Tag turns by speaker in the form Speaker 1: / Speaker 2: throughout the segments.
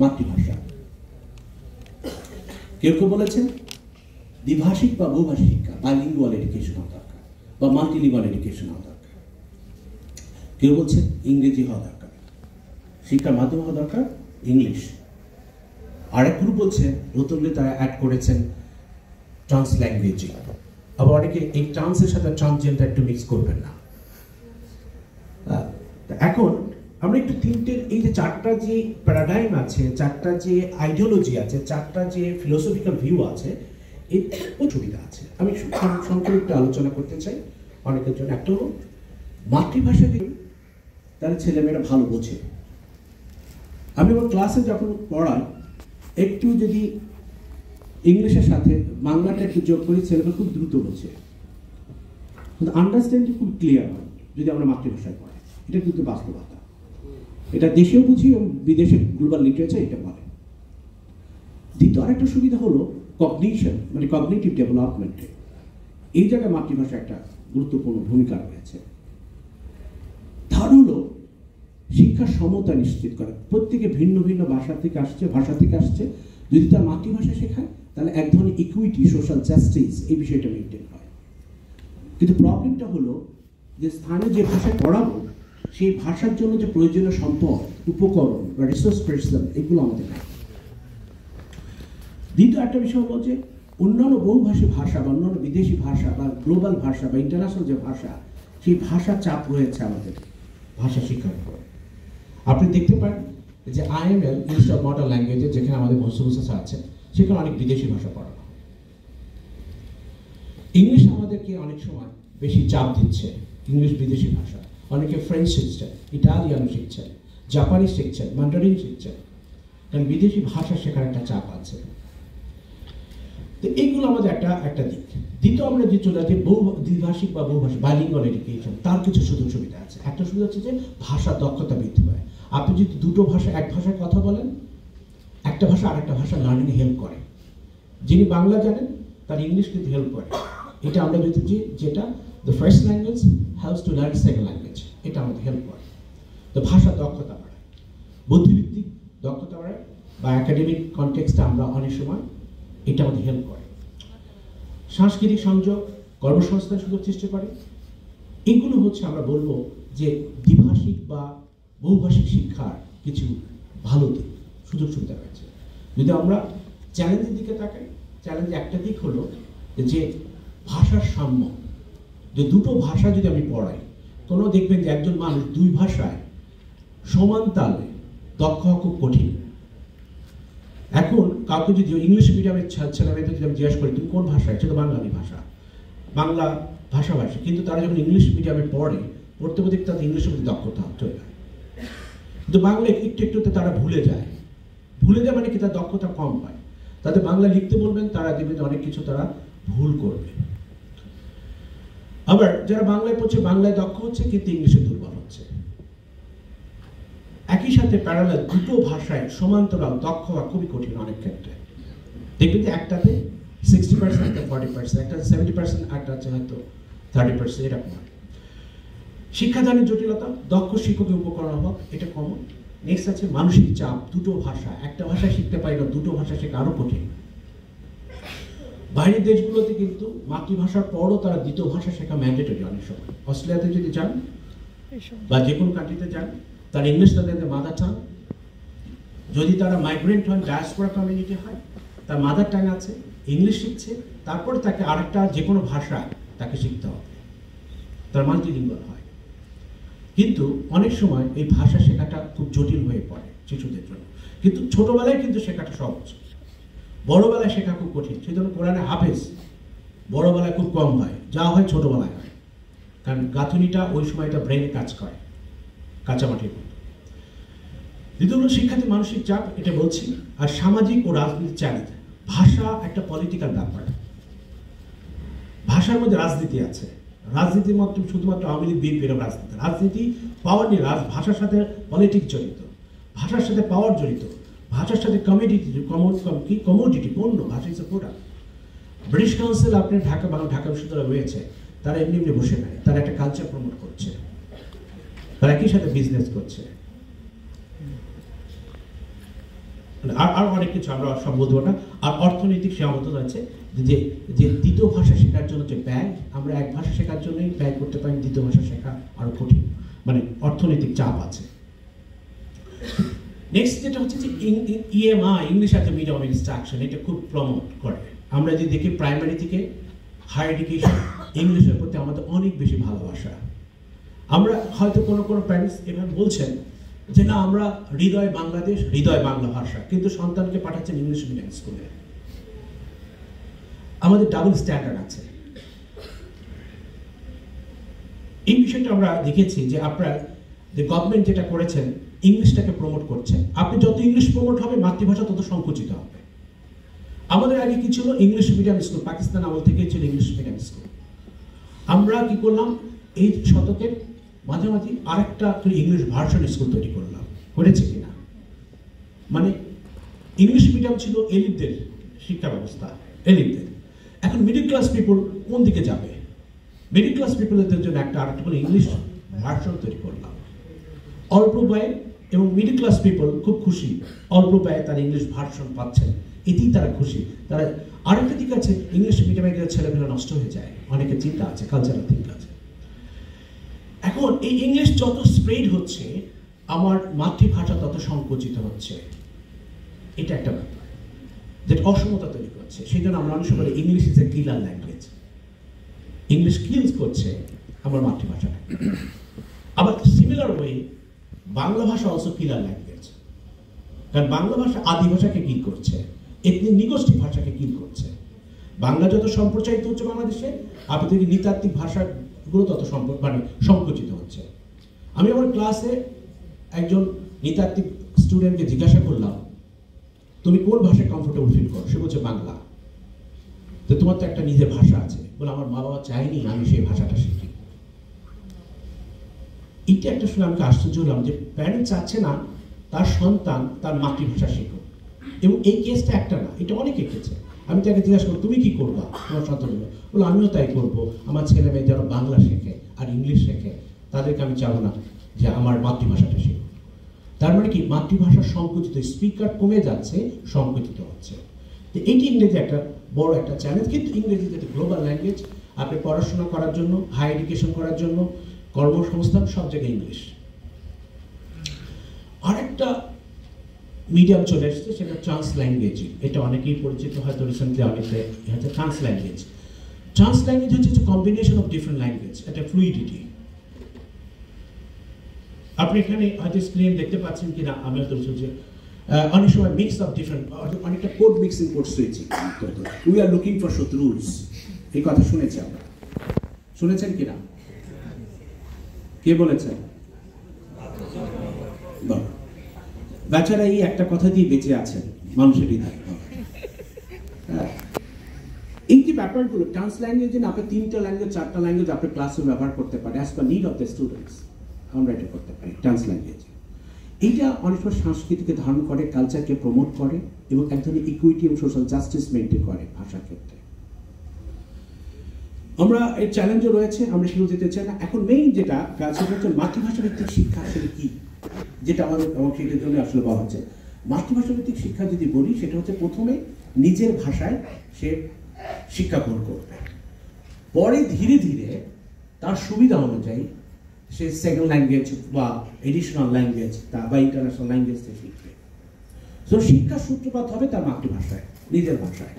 Speaker 1: মাতৃভাষা। কেউ কেউ বলেছেন দ্বিভাষিক বা বহুভাষী শিক্ষা, বাইলিঙ্গুয়াল এডুকেশন হওয়া দরকার বা মাল্টিলিঙ্গুয়াল এডুকেশন হওয়া দরকার। কেউ বলছেন ইংরেজি হওয়া দরকার, শিক্ষার মাধ্যম হওয়া দরকার ইংলিশ। আরেক গ্রুপ বলছে নতুন তারা অ্যাড করেছেন ট্রান্স ল্যাঙ্গুয়েজিং। আবার অনেকে এই ট্রান্সের সাথে ট্রান্সজেন্ডার একটু মিক্স করবেন না। এখন আমরা একটু তিনটের এই যে চারটা যে প্যারাডাইম আছে, চারটা যে আইডিওলজি আছে, চারটা যে ফিলোসফিক্যাল ভিউ আছে, এর সুবিধা আছে। আমি সংক্ষেপে একটু আলোচনা করতে চাই অনেকের জন্য। একটা হলো মাতৃভাষা যদি তাহলে ছেলেমেয়েরা ভালো বোঝে। আমি আমার ক্লাসে যখন পড়াই একটু যদি ইংলিশের সাথে বাংলাটা একটু যোগ করি, ছেলেমেয়ে খুব দ্রুত বোঝে, কিন্তু আন্ডারস্ট্যান্ডিং খুব ক্লিয়ার হয় যদি আমরা মাতৃভাষায় পড়াই। এটা কিন্তু বাস্তবতা, এটা দেশেও বুঝি এবং বিদেশের গ্লোবাল লিটারেচার এটা বলে। দ্বিতীয় আরেকটা সুবিধা হলো কগনিশন, মানে কগনিটিভ ডেভেলপমেন্টে এই জায়গায় মাতৃভাষা একটা গুরুত্বপূর্ণ ভূমিকা রয়েছে। থার্ড হলো শিক্ষার সমতা নিশ্চিত করে। প্রত্যেকে ভিন্ন ভিন্ন ভাষা থেকে আসছে, যদি তার মাতৃভাষা শেখায় তাহলে এক ধরনের ইকুইটি, সোশ্যাল জাস্টিস এই বিষয়টা মেনটেন হয়। কিন্তু প্রবলেমটা হলো যে স্থানে যে ভাষায় পড়াবো সেই ভাষার জন্য যে প্রয়োজনীয় সম্পদ, উপকরণ বা রিসোর্স পার্সন এগুলো আমাদের নেই। দ্বিতীয় একটা বিষয় হলো যে অন্যান্য বহুভাষী ভাষা বা অন্যান্য বিদেশি ভাষা বা গ্লোবাল ভাষা বা ইন্টারন্যাশনাল যে ভাষা, সেই ভাষা চাপ রয়েছে আমাদের ভাষা শিক্ষার উপর। আপনি দেখতে পারেন যে IML ইনস্টিটিউট অফ মডার্ন ল্যাঙ্গুয়েজে, যেখানে আমাদের মোস্ট আছে, সেখানে অনেক বিদেশি ভাষা পড়ানো। ইংলিশ আমাদেরকে অনেক সময় বেশি চাপ দিচ্ছে, ইংলিশ বিদেশি ভাষা। অনেকে ফ্রেঞ্চ শিখছেন, ইটালিয়ান শিখছেন, জাপানি শিখছেন, ম্যান্ডারিন শিখছেন, কারণ বিদেশি ভাষা শেখার একটা চাপ আছে। তো এইগুলো আমাদের একটা দিক। দ্বিতীয় আমরা যে চলে যাচ্ছি দ্বিভাষিক বা বহুভাষী বাইলিঙ্গুয়াল এডুকেশন, তার কিছু সুযোগ সুবিধা আছে। একটা সুবিধা হচ্ছে যে ভাষার দক্ষতা বৃদ্ধি পায়। আপনি যদি দুটো ভাষা, এক ভাষায় কথা বলেন, একটা ভাষা আরেকটা ভাষা লার্নিংয়ে হেল্প করে। যিনি বাংলা জানেন তার ইংলিশ কিন্তু হেল্প করে। এটা আমরা যদি যেটা the first language helps to learn second language, এটা আমাদের হেল্প করে। তো ভাষার দক্ষতা বাড়ায়, বুদ্ধিভিত্তিক দক্ষতা বাড়ায়, বা একাডেমিক কনটেক্সটে আমরা অনেক সময় এটা আমাদের হেল্প করে। সাংস্কৃতিক সংযোগ, কর্মসংস্থান সুযোগ সৃষ্টি করে। এগুলো হচ্ছে আমরা বলবো যে দ্বিভাষিক বা বহুভাষিক শিক্ষার কিছু ভালো দিক, সুযোগ সুবিধা রয়েছে। যদি আমরা চ্যালেঞ্জের দিকে তাকাই, চ্যালেঞ্জের একটা দিক হলো যে ভাষার সাম্য। যে দুটো ভাষা যদি আমি পড়াই, কোনো দেখবেন যে একজন মানুষ দুই ভাষায় সমান তালে দক্ষ হওয়া খুব কঠিন। এখন কাউকে যদি ইংলিশ মিডিয়ামের ছেলেমেয়েদের যদি আমি জিজ্ঞাসা করি তুমি কোন ভাষায়, সেটা বাঙালি ভাষা, বাংলা ভাষাভাষী, কিন্তু তারা যখন ইংলিশ মিডিয়ামে পড়তে পড়তে তাদের ইংলিশের প্রতি দক্ষতা চলে যায়। কিন্তু বাংলা একটুতে তারা ভুলে যায় মানে কি, তার দক্ষতা কম হয়। তাদের বাংলা লিখতে বলবেন, তারা দেখবেন অনেক কিছু তারা ভুল করবে। আবার যারা বাংলায় পড়ছে, বাংলায় দক্ষ হচ্ছে কিন্তু ইংলিশে দুর্বল হচ্ছে। একই সাথে প্যারালাল দুটো ভাষায় সমান্তরাল দক্ষ হওয়া খুবই কঠিন অনেক ক্ষেত্রে। দেখবেন যে একটাতে 60%, একটা 40%, একটা 70%, একটা হচ্ছে হয়তো 30%, এরকম হয়। শিক্ষাদানের জটিলতা, দক্ষ শিক্ষকের উপকরণ অভাব, এটা কমন। নেক্সট আছে মানসিক চাপ, দুটো ভাষা, একটা ভাষা শিখতে পারি না, দুটো ভাষা শেখা আরো কঠিন। বাইরের দেশগুলোতে কিন্তু মাতৃভাষার পরও তারা দ্বিতীয় ভাষা শেখা ম্যান্ডেটরি। অনেক সময় অস্ট্রেলিয়াতে যদি যান বা যে কোনো কান্ট্রিতে যান, তার ইংলিশ তাদের মাদার টাং। যদি তারা মাইগ্রেন্ট হন, ডায়াসপোরা কমিউনিটি হয়, তার মাদার টাং আছে, ইংলিশ শিখছে, তারপরে তাকে আরেকটা যে কোনো ভাষা তাকে শিখতে হবে, তার মাল্টিলিঙ্গুয়াল হয়। কিন্তু অনেক সময় এই ভাষা শেখাটা খুব জটিল হয়ে পড়ে শিশুদের জন্য। কিন্তু ছোটবেলায় কিন্তু শেখাটা সহজ, বড়বেলায় শেখা খুব কঠিন। সেই জন্য কোরআনে হাফেজ বড়বেলায় খুব কম হয়, যা হয় ছোটবেলায় হয়, কারণ গাঁথুনিটা ওই সময়টা ব্রেনে কাজ করে কাঁচামাটির মতো। দ্বিতীয় হলো শিক্ষার্থী মানসিক চাপ, এটা বলছি। আর সামাজিক ও রাজনীতির চ্যালেঞ্জ। ভাষা একটা পলিটিক্যাল ব্যাপার, ভাষার মধ্যে রাজনীতি আছে। রাজনীতির মধ্যে শুধুমাত্র আওয়ামী লীগ বিএনপি এরকম রাজনীতি পাওয়ার নিয়ে, ভাষার সাথে পলিটিক্স জড়িত, ভাষার সাথে পাওয়ার জড়িত, ভাষার সাথে কমোডিটি, পণ্য, ভাষা is a product. British council আপনার ঢাকা বিশ্ববিদ্যালয় রয়েছে, তারা এমনি এমনি বসে নেয়, তারা একটা কালচার প্রমোট করছে, তারা একই সাথে বিজনেস করছে। আর অনেক কিছু আমরা সব বলতে পারবো না। আর অর্থনৈতিক সীমাবদ্ধতা আছে, যে যে দ্বিতীয় ভাষা শেখার জন্য যে ব্যয়, আমরা এক ভাষা শেখার জন্যই ব্যয় করতে পারি, দ্বিতীয় ভাষা শেখা আরো কঠিন, মানে অর্থনৈতিক চাপ আছে। নেক্সট যেটা হচ্ছে যে EMI, English as a medium of instruction, এটা খুব প্রমোট করে। আমরা যদি দেখি প্রাইমারি থেকে হায়ার এডুকেশন, ইংলিশের প্রতি আমাদের অনেক বেশি ভালোবাসা। আমরা হয়তো কোনো কোনো প্যারেন্টস এভাবে বলছেন যে না, আমরা হৃদয় বাংলাদেশ, হৃদয় বাংলা ভাষা, কিন্তু সন্তানকে পাঠাচ্ছেন ইংলিশ মিডিয়াম স্কুলে। আমাদের ডাবল স্ট্যান্ডার্ড আছে। এই বিষয়টা আমরা দেখেছি যে আপনারা যে গভর্নমেন্ট যেটা করেছেন, ইংলিশটাকে প্রমোট করছেন। আপনি যত ইংলিশ প্রমোট হবে, মাতৃভাষা তত সংকুচিত হবে। আমাদের আগে কি ছিল? ইংলিশ মিডিয়াম স্কুল, পাকিস্তান আমল থেকেই ছিল ইংলিশ মিডিয়াম স্কুল। আমরা কি করলাম? এই শতকের মাঝামাঝি আরেকটা ইংলিশ ভার্সন স্কুল তৈরি করলাম, করেছে কিনা? মানে ইংলিশ মিডিয়াম ছিল এলিটদের শিক্ষা ব্যবস্থা, এলিটদের। এখন মিডল ক্লাস পিপল কোন দিকে যাবে? মিডল ক্লাস পিপলদের জন্য একটা আরেকটা করে ইংলিশ ভার্সন তৈরি করলাম, অল্প ব্যয়ে, এবং মিডল ক্লাস পিপল খুব খুশি, অল্প ব্যয়ে তারা ইংলিশ ভার্সন পাচ্ছেন, এতেই তারা খুশি। তারা আরেকটা দিক আছে, ইংলিশ মিডিয়ামে গেলে ছেলেমেয়েরা নষ্ট হয়ে যায়, অনেকের চিন্তা আছে, কালচারাল দিক আছে। এখন এই ইংলিশ যত স্প্রেড হচ্ছে, আমার মাতৃভাষা তত সংকুচিত হচ্ছে। এটা একটা ব্যাপার যেটা অসমতা তৈরি করছে। সেই জন্য আমরা অনেক সময় বলি English is a killer language. English kills করছে আমার মাতৃভাষাটা। আবার সিমিলার ওয়ে বাংলা ভাষা অলসো কিলার ল্যাঙ্গুয়েজ, কারণ বাংলা ভাষা আদি ভাষাকে কিল করছে, এথনিক নিগোষ্ঠী ভাষাকে কিল করছে। বাংলা যত সম্প্রচারিত হচ্ছে বাংলাদেশে, আপনি দেখি নৃতাত্ত্বিক ভাষাগুলো তত মানে সংকুচিত হচ্ছে। আমি আমার ক্লাসে একজন নৃতাত্ত্বিক স্টুডেন্টকে জিজ্ঞাসা করলাম, তুমি কোন ভাষায় কমফোর্টেবল ফিল করো? সে বলছে বাংলা। তো তোমার তো একটা নিজের ভাষা আছে। বলে আমার মা বাবা চায়নি আমি সেই ভাষাটা শিখি। এটা একটা শুনে আমাকে আশ্চর্য হলাম যে প্যারেন্ট চাচ্ছে না তার সন্তান তার মাতৃভাষা শিখুক। এবং এই কেসটা একটা না, এটা অনেক এঁকেছে। আমি তাকে জিজ্ঞাসা করবো, তুমি কি করবা তোমার সন্তান? বলো আমিও তাই করবো, আমার ছেলে মেয়ে যেন বাংলা শেখে আর ইংলিশ শেখে, তাদেরকে আমি চাবো না যে আমার মাতৃভাষাটা শিখুক। তার মানে কি, মাতৃভাষা সংকুচিত, স্পিকার কমে যাচ্ছে, সংকুচিত হচ্ছে। তো এইটি ইংরেজি একটা বড় একটা চ্যালেঞ্জ। কিন্তু ইংরেজি যেটা গ্লোবাল ল্যাঙ্গুয়েজ, আপনি পড়াশোনা করার জন্য, হাই এডুকেশন করার জন্য, কর্মসংস্থান, সব জায়গায় ইংলিশ। আরেকটা মিডিয়াম চলে এসেছে, সেটা ট্রান্স ল্যাঙ্গুয়েজিং। এটা অনেকেই পরিচিত, হয়তো রিসেন্টলি অনেকে হচ্ছে ট্রান্স ল্যাঙ্গুয়েজ। ট্রান্স ল্যাঙ্গুয়েজ হচ্ছে কম্বিনেশন অফ ডিফারেন্ট ল্যাঙ্গুয়েজ, একটা ফ্লুইডিটি। আপনি এখানে হয়তো স্ক্রিন দেখতে পাচ্ছেন কিনা, আমি হয়তো বলছি অনেক সময় মিক্স অফ ডিফারেন্ট, অনেকটা কোড মিক্সিং কোর্স হয়েছে। উই আর লুকিং ফর শত রুলস, এই কথা শুনেছি আমরা। শুনেছেন কিনা? কে বলেছেন? বেচারা এই একটা কথা দিয়ে বেঁচে আছেন মানুষের হৃদয়। এই যে ব্যাপারগুলো ট্রান্স ল্যাঙ্গুয়েজ, আপনি 3টা ল্যাঙ্গুয়েজ 4টা ল্যাঙ্গুয়েজ আপনার ক্লাসে ব্যবহার করতে পারে as per need of the students. আমরা এটা করতে পারি ট্রান্স ল্যাঙ্গুয়েজ। এইটা অনেক সময় সংস্কৃতিকে ধারণ করে, কালচারকে প্রমোট করে, এবং এক ধরনের ইকুইটি এবং সোশ্যাল জাস্টিস মেনটেন করে ভাষার ক্ষেত্রে। আমরা এর চ্যালেঞ্জও রয়েছে, আমরা সেগুলো যেতে চাই না। এখন মেইন যেটা কাজ, সেটা হচ্ছে মাতৃভাষা ভিত্তিক শিক্ষা আসলে কি, যেটা আমাদের সেটার জন্য আসলে বলা হচ্ছে। মাতৃভাষা ভিত্তিক শিক্ষা যদি বলি, সেটা হচ্ছে প্রথমে নিজের ভাষায় সে শিক্ষা গ্রহণ করবে, পরে ধীরে ধীরে তার সুবিধা অনুযায়ী সে সেকেন্ড ল্যাঙ্গুয়েজ বা এডিশনাল ল্যাঙ্গুয়েজ বা ইন্টারন্যাশনাল ল্যাঙ্গুয়েজ থেকে শিখবে। তো শিক্ষার সূত্রপাত হবে তার মাতৃভাষায়, নিজের ভাষায়।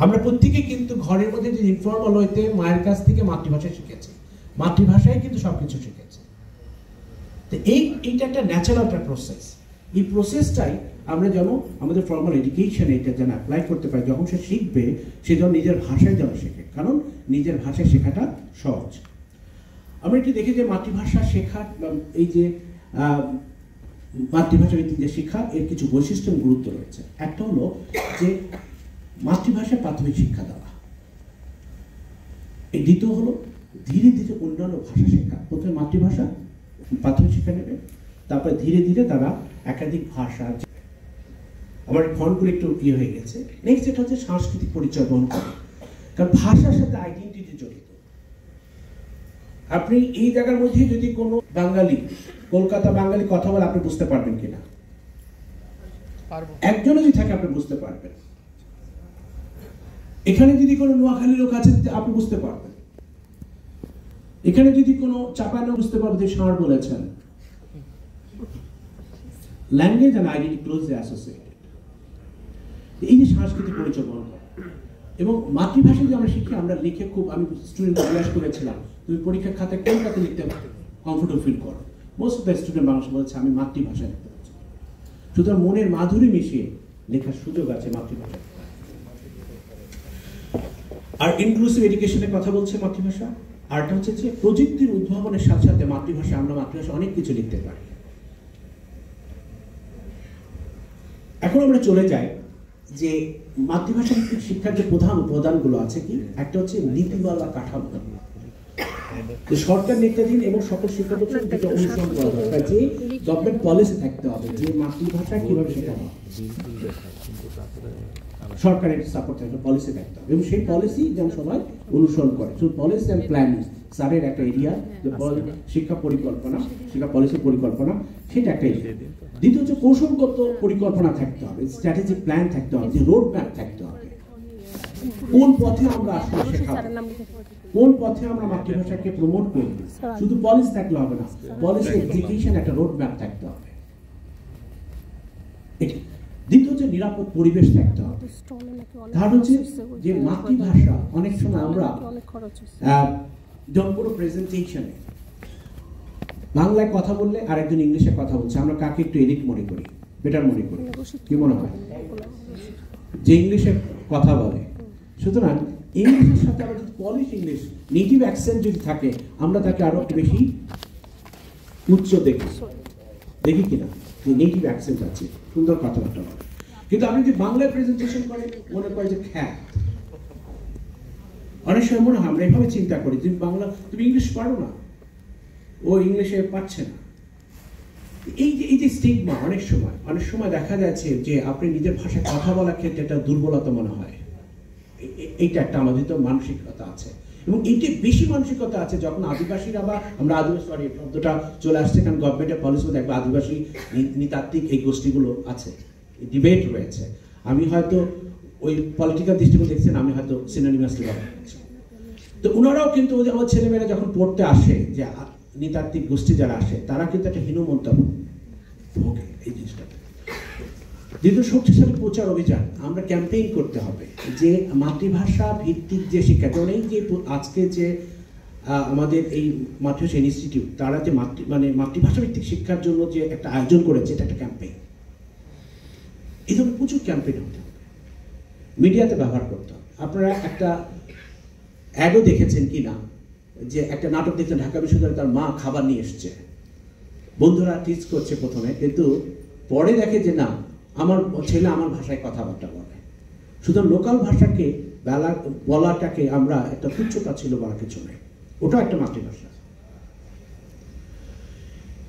Speaker 1: আমরা প্রত্যেকে কিন্তু ঘরের মধ্যে যে ইনফর্মাল হইতে মায়ের কাছ থেকে মাতৃভাষা শিখেছি, মাতৃভাষায় কিন্তু সবকিছু শিখেছে। তো এইটা একটা ন্যাচারাল একটা প্রসেস। এই প্রসেসটাই আমরা যেন আমাদের ফর্মাল এডুকেশনে এটা যেন অ্যাপ্লাই করতে পারি। যখন সে শিখবে, সে যেন নিজের ভাষায় যেন শেখে, কারণ নিজের ভাষায় শেখাটা সহজ। আমরা একটু দেখি যে মাতৃভাষা শেখার এই যে মাতৃভাষা ভিত্তিক যে শিক্ষা, এর কিছু বৈশিষ্ট্য এবং গুরুত্ব রয়েছে। একটা হলো যে মাতৃভাষায় প্রাথমিক শিক্ষা দেওয়া। এই দ্বিতীয় হলো ধীরে ধীরে অন্যান্য ভাষা শেখা। প্রথমে মাতৃভাষা প্রাথমিক শিক্ষা নেবে, তারপরে ধীরে ধীরে তারা একাধিক ভাষা। আমার ফন্টগুলো একটু হয়ে গেছে। নেক্সট যেটা হচ্ছে সাংস্কৃতিক পরিচয় বহন করে, কারণ ভাষার সাথে আইডেন্টিটি জড়িত। আপনি এই জায়গার মধ্যে যদি কোনো বাঙালি, কলকাতা বাঙালি কথা বলে, আপনি বুঝতে পারবেন কিনা? একজনও যদি থাকে আপনি বুঝতে পারবেন। এখানে যদি কোনো নোয়াখালী লোক আছে আপনি বুঝতে পারবেন, এখানে যদি কোনো চাপানো বুঝতে পারবেন যে ষাঁড় বলেছেন। Language and identity closely associated, এই যে সাংস্কৃতিক পরিচয় বহন করে। এবং মাতৃভাষা যে আমরা শিখি, আমরা লিখে খুব, আমি স্টুডেন্ট জিজ্ঞাসা করেছিলাম তুমি পরীক্ষার খাতায় কোনটাতে লিখতে কমফোর্টেবল ফিল করো, মোস্ট অফ দ্য স্টুডেন্ট মানুষ বলেছে আমি মাতৃভাষায় লিখতে পারছি। সুতরাং মনের মাধুরী মিশিয়ে লেখার সুযোগ আছে মাতৃভাষায়। আর ইনক্লুসিভ এডুকেশনের কথা বলছে মাতৃভাষা। আরটা হচ্ছে যে প্রযুক্তির উদ্ভাবনের সাথে সাথে মাতৃভাষা, আমরা মাতৃভাষা অনেক কিছু লিখতে পারি। এখন আমরা চলে যাই যে মাতৃভাষা শিক্ষার যে প্রধান উপাদানগুলো আছে কি, একটা হচ্ছে নীতিমালা কাঠামো। সরকার নীতিধীন এবং সকল শিক্ষা প্রতিষ্ঠান অনুসরণ করা দরকার, যে গভর্নমেন্ট পলিসি থাকতে হবে যে মাতৃভাষা কিভাবে শেখানো হবে, সরকারের সাপোর্ট থাকবে, পলিসি থাকতে হবে এবং সেই পলিসি যেন সবাই অনুসরণ করে। শুধু পলিসি অ্যান্ড প্ল্যানিং স্যারের একটা এরিয়া, শিক্ষা পরিকল্পনা, শিক্ষা পলিসি পরিকল্পনা, সেটা একটা এরিয়া। দ্বিতীয় হচ্ছে কৌশলগত পরিকল্পনা থাকতে হবে, স্ট্র্যাটেজিক প্ল্যান থাকতে হবে, যে রোড ম্যাপ থাকতে হবে, কোন পথে আমরা আসলে শেখাবো, কোন পথে আমরা মাতৃভাষাকে প্রমোট করব। শুধু পলিসি থাকলে হবে না, পলিসি এক্সিকিউশন একটা রোড ম্যাপ থাকতে হবে। দ্বিতীয় হচ্ছে নিরাপদ পরিবেশ থাকতে হবে। তার হচ্ছে যে মাতৃভাষা অনেক সময় আমরা যখন কোনো প্রেজেন্টেশনে বাংলায় কথা বললে আরেকজন ইংলিশে কথা বলছে, আমরা কাকে একটু এডিট মনে করি, বেটার মনে করি, কি মনে হয় যে ইংলিশে কথা বলে। সুতরাং ইংলিশের সাথে আমরা যদি পলিশ ইংলিশ, নেটিভ অ্যাকসেন্ট যদি থাকে, আমরা তাকে আরো একটু বেশি উচ্চ দেখি কিনা যে নেটিভ অ্যাকসেন্ট আছে, সুন্দর কথাবার্তা বলে। কিন্তু আপনি যদি বাংলায় প্রেজেন্টেশন করেন, মনে করে যে খ্যাত, অনেক সময় মনে হয় আমরা এভাবে চিন্তা করি, তুমি বাংলা, তুমি ইংলিশ পারো না, ও ইংলিশে পারছে না। এই যে স্টিগমা, অনেক সময় দেখা যাচ্ছে যে আপনি নিজের ভাষায় কথা বলার ক্ষেত্রে একটা দুর্বলতা মনে হয়। এইটা একটা আমাদের তো মানসিকতা আছে, এবং এইটি বেশি মানসিকতা আছে যখন আদিবাসীরা, বা আমরা আদিবাসী, সরি শব্দটা চলে আসছে কারণ গভর্নমেন্টের পলিসি দেখবে আদিবাসী নৃতাত্ত্বিক এই গোষ্ঠীগুলো আছে, ডিবেট রয়েছে। আমি হয়তো ওই পলিটিক্যাল দৃষ্টিকোণ দেখছেন, আমি হয়তো সিনোনিমাসলি ব্যবহার করছি। তো ওনারাও কিন্তু আমার ছেলেমেয়েরা যখন পড়তে আসে, যে নৃতাত্ত্বিক গোষ্ঠী যারা আসে, তারা কিন্তু একটা হীন মন্তব্য ভোগে এই জিনিসটাতে। দ্বিতীয়, শক্তিশালী প্রচার অভিযান, আমরা ক্যাম্পেইন করতে হবে যে মাতৃভাষা ভিত্তিক যে শিক্ষা, যেমন এই যে আজকে যে আমাদের এই মাতৃভাষা ইনস্টিটিউট, তারা যে মাতৃভাষা ভিত্তিক শিক্ষার জন্য যে একটা আয়োজন করেছে, এটা একটা ক্যাম্পেইন। এই ধরনের প্রচুর ক্যাম্পেইন হতে হবে, মিডিয়াতে ব্যবহার করতে হবে। আপনারা একটা অ্যাডও দেখেছেন কি না, যে একটা নাটক দেখছেন, ঢাকা বিশ্ববিদ্যালয়ে তার মা খাবার নিয়ে এসছে, বন্ধুরা টিচ করছে প্রথমে, কিন্তু পরে দেখে যে না, আমার ছেলে আমার ভাষায় কথাবার্তা বলে। সুতরাং লোকাল ভাষাকে বলাটাকে আমরা একটা তুচ্ছতা ছিল বলা কিছু নেই, ওটাও একটা মাতৃভাষা।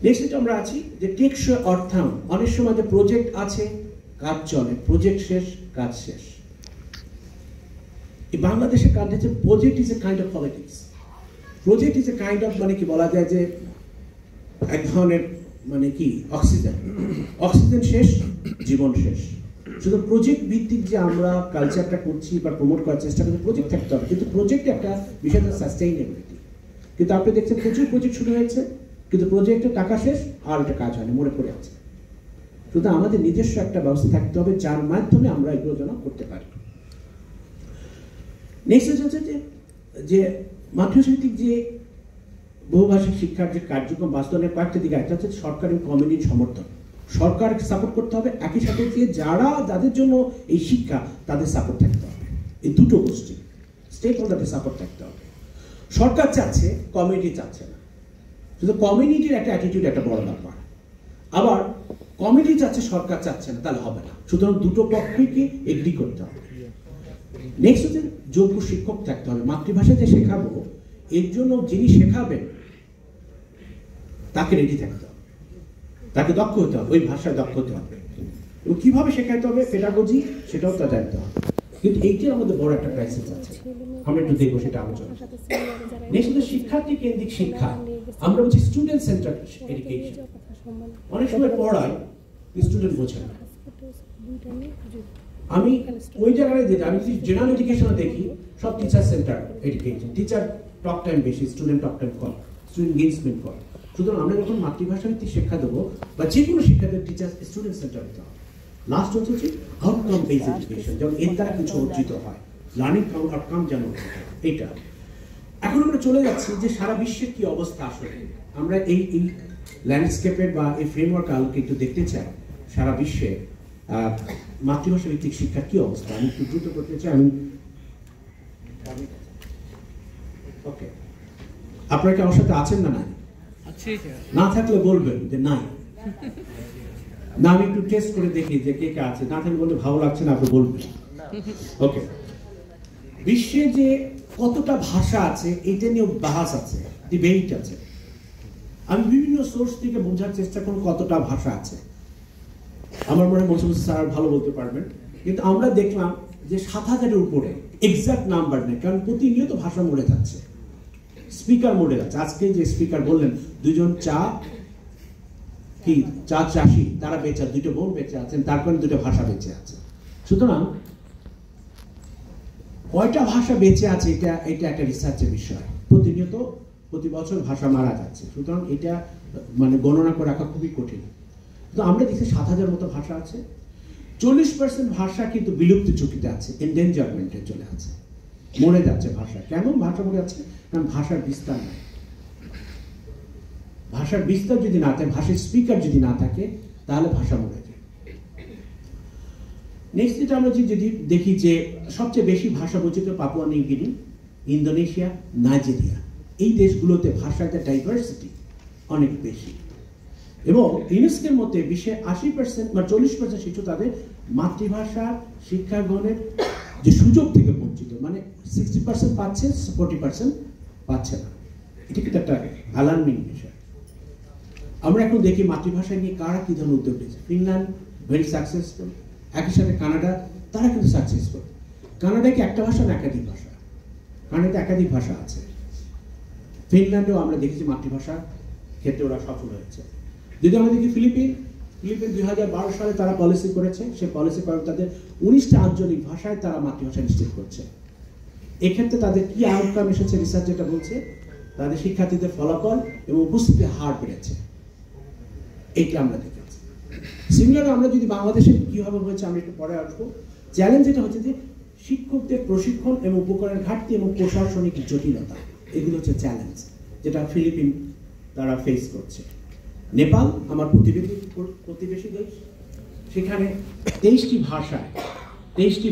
Speaker 1: নেক্সট আমরা আছি যে টেকসই অর্থায়ন। অনেক সময় যে প্রজেক্ট আছে, কাজ চলে, প্রজেক্ট শেষ, কাজ শেষ। এই বাংলাদেশের কাজ হচ্ছে project is a kind of politics. Project is a kind of, মানে কি বলা যায় যে এক ধরনের, মানে কি অক্সিজেন শেষ, জীবন শেষ। শুধু প্রজেক্ট ভিত্তিক যে আমরা কালচারটা করছি বা প্রমোট করার চেষ্টা করছি, প্রজেক্ট থাকতে হবে, কিন্তু প্রজেক্ট একটা বিষয় সাস্টেইনেবিলিটি। কিন্তু আপনি দেখছেন প্রচুর প্রজেক্ট শুরু হয়েছে, কিন্তু প্রজেক্টের টাকা শেষ আর এটা কাজ হয়নি, মনে পড়ে আছে। শুধু আমাদের নিজস্ব একটা ব্যবস্থা থাকতে হবে যার মাধ্যমে আমরা এগুলো যেন করতে পারি। নেক্সট হচ্ছে যে মাতৃভাষা ভিত্তিক যে বহুভাষিক শিক্ষার যে কার্যক্রম বাস্তবায়নের কয়েকটা দিকে, একটা হচ্ছে সরকার এবং কমিউনিটির সমর্থন। সরকার সাপোর্ট করতে হবে, একই সাথে যে যাদের জন্য এই শিক্ষা, তাদের সাপোর্ট থাকতে হবে। এই দুটো গোষ্ঠী স্টেক হোল্ডারদের সাপোর্ট থাকতে হবে। সরকার চাচ্ছে, কমিউনিটি চাচ্ছে না। শুধু কমিউনিটির একটা অ্যাটিটিউড একটা বড় ব্যাপার। আবার কমিউনিটি চাচ্ছে, সরকার চাচ্ছে না, তাহলে হবে না। সুতরাং দুটো পক্ষকে এগ্রি করতে হবে। নেক্সট হচ্ছে যোগ্য শিক্ষক থাকতে হবে। মাতৃভাষা যে শেখাবো, এর জন্য যিনি শেখাবেন তাকে রেডি থাকতে হবে, তাকে দক্ষ হতে হবে, ওই ভাষায় দক্ষ হতে হবে, এবং কিভাবে শেখাতে হবে পেডাগজি, সেটাও তা জানতে হবে। কিন্তু এইটার আমাদের বড় একটা ক্রাইসিস আছে, আমরা একটু দেখবো সেটা আলোচনা। নেক্সট হচ্ছে শিক্ষার্থী কেন্দ্রিক শিক্ষা। আমরা বলছি স্টুডেন্ট সেন্টার এডুকেশন। অনেক সময় পড়ায় স্টুডেন্ট বোঝে না, আমি ওই জায়গায় যেটা আমি জেনারেল এডুকেশনে দেখি সব teacher centre education, teacher talk time বেশি, স্টুডেন্ট টক টাইম কম, স্টুডেন্ট এনগেজমেন্ট কম। সুতরাং আমরা যখন মাতৃভাষা ভিত্তিক শিক্ষা দেবো বা যে কোনো শিক্ষা দেবো, টিচার স্টুডেন্ট সেন্টার হতে হবে। লাস্ট হচ্ছে আউটকাম বেসড এডুকেশন, যেমন এর দ্বারা কিছু অর্জিত হয়, লার্নিং আউটকাম যেন এইটা। এখন আমরা চলে যাচ্ছি যে সারা বিশ্বের কি অবস্থা। আসলে আমরা এই ল্যান্ডস্কেপের বা এই ফ্রেমওয়ার্ক আলোকে একটু দেখতে চাই সারা বিশ্বে মাতৃভাষা ভিত্তিক শিক্ষার কি অবস্থা। আমি একটু দ্রুত করতে চাই। ওকে, আপনারা কি আমার সাথে আছেন না? নাই না থাকলে বলবেন যে নাই, না আমি একটু টেস্ট করে দেখি যে কে কে আছে। না থাকলে বলতে ভালো লাগছে না, আপনি বলবেন। ওকে, বিশ্বে যে কতটা ভাষা আছে এটা নিয়ে বাহাস আছে, ডিবেট আছে। আমি বিভিন্ন সোর্স থেকে বোঝার চেষ্টা করব কতটা ভাষা আছে। আমার মনে হয় মোহাম্মদ স্যার ভালো বলতে পারবেন, কিন্তু আমরা দেখলাম যে 7000-এর উপরে, এক্সাক্ট নাম্বার নেই, কারণ প্রতিনিয়ত ভাষা মরে যাচ্ছে, স্পিকার মরে যাচ্ছে। আজকে যে স্পিকার বললেন দুজন চা চাষি, তারা বেঁচে, দুটো বোন বেঁচে আছেন, তারপরে দুটো ভাষা বেঁচে আছে। সুতরাং কয়টা ভাষা বেঁচে আছে এটা একটা রিসার্চের বিষয়। প্রতিনিয়ত প্রতি বছর ভাষা মারা যাচ্ছে, সুতরাং এটা মানে গণনা করে রাখা খুবই কঠিন। তো আমরা দেখছি 7000 মতো ভাষা আছে। 40% ভাষা কিন্তু বিলুপ্তি ঝুঁকিতে আছে, এন্ডেঞ্জারমেন্টে চলে আছে, মরে যাচ্ছে ভাষা। কেন ভাষা মরে যাচ্ছে? কারণ ভাষার বিস্তার নাই। ভাষার বিস্তার যদি না থাকে, ভাষার স্পিকার যদি না থাকে, তাহলে ভাষা মরে যায়। নেক্সট যেটা আমরা যদি দেখি যে সবচেয়ে বেশি ভাষা বৈচিত্র্য Papua New Guinea, Indonesia, Nigeria, এই দেশগুলোতে ভাষার যে ডাইভার্সিটি অনেক বেশি। এবং ইউনেস্কোর মধ্যে বিশ্বে 80% বা 40% শিশু তাদের মাতৃভাষা শিক্ষা গ্রহণের যে সুযোগ থেকে বঞ্চিত, মানে 60% পাচ্ছে, 40% পাচ্ছে না। এটা কিন্তু একটা অ্যালার্মিং বিষয়। আমরা এখন দেখি মাতৃভাষা নিয়ে কারা কি ধরনের উদ্যোগ নিয়েছে। ফিনল্যান্ড ভেরি সাকসেসফুল, একই সাথে কানাডা, তারা কিন্তু সাকসেসফুল। কানাডায় কি একটা ভাষা না একাধিক ভাষা? কানাডাতে একাধিক ভাষা আছে। ফিনল্যান্ডেও আমরা দেখেছি মাতৃভাষার ক্ষেত্রে ওরা সফল হয়েছে। যদি আমরা দেখি ফিলিপিন 2012 সালে তারা পলিসি করেছে, সে পলিসি কারণে তাদের 19টা আঞ্চলিক ভাষায় তারা মাতৃভাষা নিশ্চিত করছে। এক্ষেত্রে তাদের কি আউটকাম এসেছে, রিসার্চ যেটা বলছে, তাদের শিক্ষার্থীদের ফলাফল এবং উপস্থিতির হার বেড়েছে। এইটা আমরা দেখেছি। সিমিলার আমরা যদি বাংলাদেশে কিভাবে হয়েছে আমরা একটু পরে আসবো। চ্যালেঞ্জ যেটা হচ্ছে যে শিক্ষকদের প্রশিক্ষণ এবং উপকরণের ঘাটতি এবং প্রশাসনিক জটিলতা, এগুলো হচ্ছে চ্যালেঞ্জ যেটা ফিলিপিন তারা ফেস করছে। নেপাল আমার প্রতিবেশী দেশ, সেখানে 23টি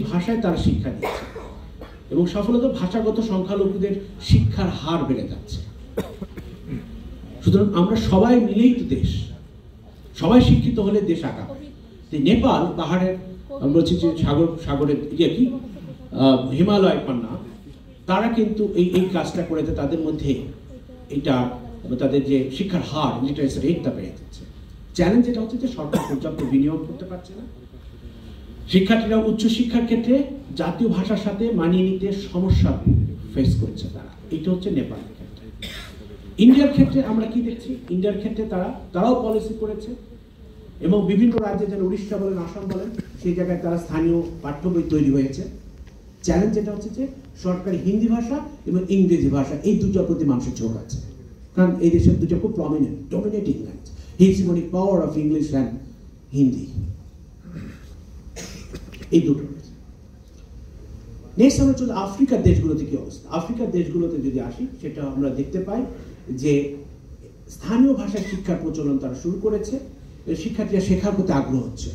Speaker 1: ভাষায় তারা শিক্ষা দিচ্ছে এবং সফলত ভাষাগত সংখ্যালঘুদের শিক্ষার হার বেড়ে যাচ্ছে। সুতরাং আমরা সবাই মিলেই তো দেশ, সবাই শিক্ষিত হলে দেশ আগাবে। নেপাল পাহাড়ের বলছি যে সাগরের কি হিমালয় কন্যা, তারা কিন্তু এই কাজটা করেছে। তাদের মধ্যে এটা তাদের যে শিক্ষার হার, লিটারেসি রেটটা বেড়ে যাচ্ছে। চ্যালেঞ্জ যেটা হচ্ছে যে সরকার পর্যাপ্ত বিনিয়োগ করতে পারছে না। শিক্ষার্থীরা উচ্চশিক্ষার ক্ষেত্রে জাতীয় ভাষার সাথে মানিয়ে নিতে সমস্যা ফেস করছে তারা। এটা হচ্ছে নেপালের ক্ষেত্রে। ইন্ডিয়ার ক্ষেত্রে আমরা কি দেখছি? ইন্ডিয়ার ক্ষেত্রে তারাও পলিসি করেছে এবং বিভিন্ন রাজ্যে, যেন উড়িষ্যা বলেন, আসাম বলেন, সেই জায়গায় তারা স্থানীয় পাঠ্য বই তৈরি হয়েছে। চ্যালেঞ্জ যেটা হচ্ছে যে সরকারি হিন্দি ভাষা এবং ইংরেজি ভাষা, এই দুটোর প্রতি মানুষের ঝোঁক আছে, কারণ এই দেশের দুটো খুব dominating language, hegemonic power of English and Hindi, এই দুটো। নেক্সট আমরা চলে আফ্রিকার দেশগুলোতে কি অবস্থা। আফ্রিকার দেশগুলোতে যদি আসি, সেটা আমরা দেখতে পাই যে স্থানীয় ভাষার শিক্ষার প্রচলন তারা শুরু করেছে, শিক্ষার্থীরা শেখার প্রতি আগ্রহ হচ্ছে।